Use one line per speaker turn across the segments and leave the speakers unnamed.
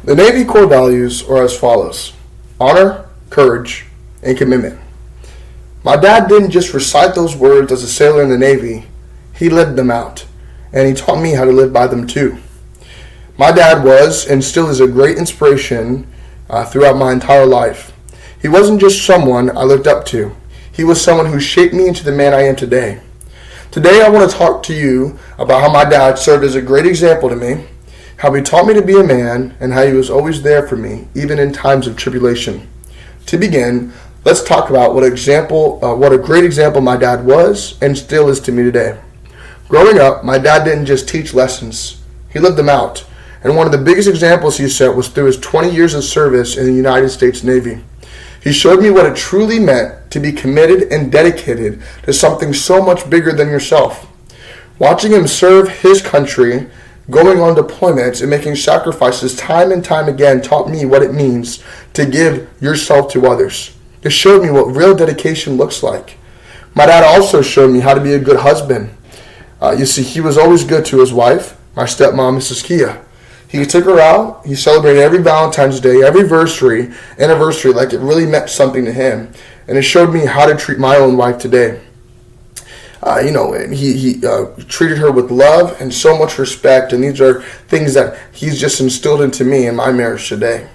The Navy core values are as follows: honor, courage, and commitment. My dad didn't just recite those words as a sailor in the Navy, he lived them out, and he taught me how to live by them too. My dad was and still is a great inspiration throughout my entire life. He wasn't just someone I looked up to, he was someone who shaped me into the man I am today. Today I want to talk to you about how my dad served as a great example to me, how he taught me to be a man, and how he was always there for me, even in times of tribulation. To begin, let's talk about what a great example my dad was and still is to me today. Growing up, my dad didn't just teach lessons, he lived them out. And one of the biggest examples he set was through his 20 years of service in the United States Navy. He showed me what it truly meant to be committed and dedicated to something so much bigger than yourself. Watching him serve his country, going on deployments, and making sacrifices time and time again taught me what it means to give yourself to others. It showed me what real dedication looks like. My dad also showed me how to be a good husband. You see, he was always good to his wife, my stepmom, Mrs. Kia. He took her out, he celebrated every Valentine's Day, every anniversary like it really meant something to him. And it showed me how to treat my own wife today. He treated her with love and so much respect, and these are things that he's just instilled into me in my marriage today.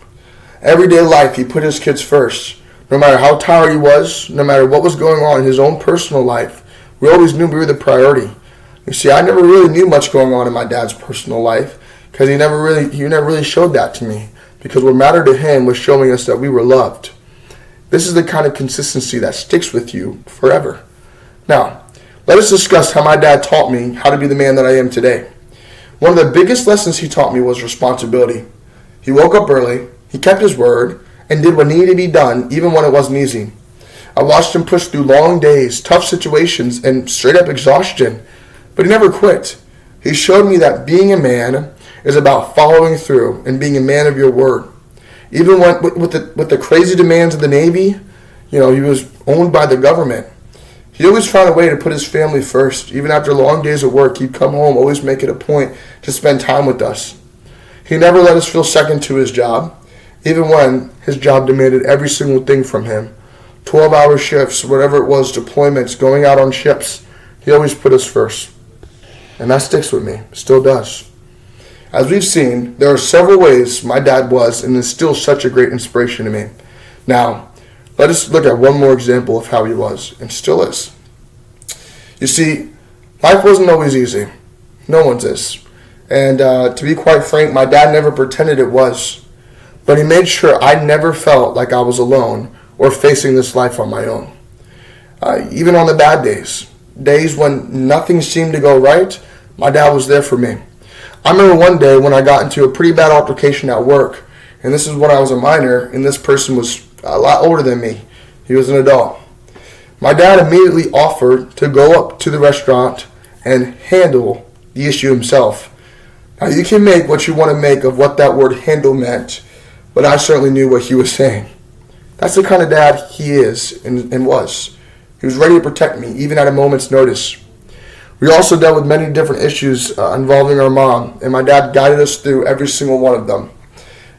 Everyday life, he put his kids first. No matter how tired he was, no matter what was going on in his own personal life, we always knew we were the priority. You see, I never really knew much going on in my dad's personal life, because he never really showed that to me, because what mattered to him was showing us that we were loved. This is the kind of consistency that sticks with you forever. Now, let us discuss how my dad taught me how to be the man that I am today. One of the biggest lessons he taught me was responsibility. He woke up early, he kept his word, and did what needed to be done even when it wasn't easy. I watched him push through long days, tough situations, and straight up exhaustion, but he never quit. He showed me that being a man is about following through and being a man of your word. Even with the crazy demands of the Navy, he was owned by the government. He always found a way to put his family first. Even after long days of work, he'd come home, always make it a point to spend time with us. He never let us feel second to his job, even when his job demanded every single thing from him. 12-hour shifts, whatever it was, deployments, going out on ships. He always put us first. And that sticks with me, still does. As we've seen, there are several ways my dad was and is still such a great inspiration to me. Now, let us look at one more example of how he was and still is. You see, life wasn't always easy. No one's is. And to be quite frank, my dad never pretended it was. But he made sure I never felt like I was alone or facing this life on my own. Even on the bad days when nothing seemed to go right, my dad was there for me. I remember one day when I got into a pretty bad altercation at work, and this is when I was a minor, and this person was a lot older than me. He was an adult. My dad immediately offered to go up to the restaurant and handle the issue himself. Now, you can make what you want to make of what that word handle meant, but I certainly knew what he was saying. That's the kind of dad he is and was. He was ready to protect me, even at a moment's notice. We also dealt with many different issues involving our mom, and my dad guided us through every single one of them.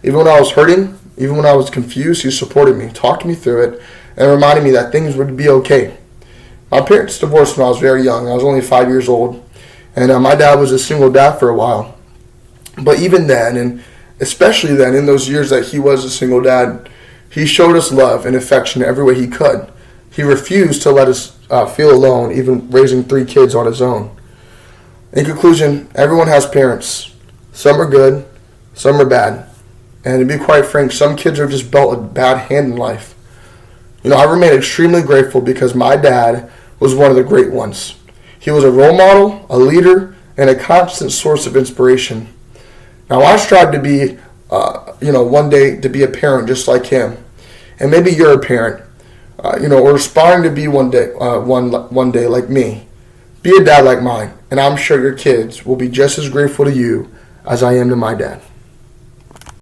Even when I was hurting, even when I was confused, he supported me, talked me through it, and reminded me that things would be okay. My parents divorced when I was very young. I was only 5 years old, and my dad was a single dad for a while. But even then, and especially then, in those years that he was a single dad, he showed us love and affection every way he could. He refused to let us feel alone, even raising 3 kids on his own. In conclusion, everyone has parents. Some are good, some are bad. And to be quite frank, some kids are just dealt a bad hand in life. I remain extremely grateful because my dad was one of the great ones. He was a role model, a leader, and a constant source of inspiration. Now, I strive to be, one day to be a parent just like him. And maybe you're a parent, or aspiring to be one day like me. Be a dad like mine, and I'm sure your kids will be just as grateful to you as I am to my dad.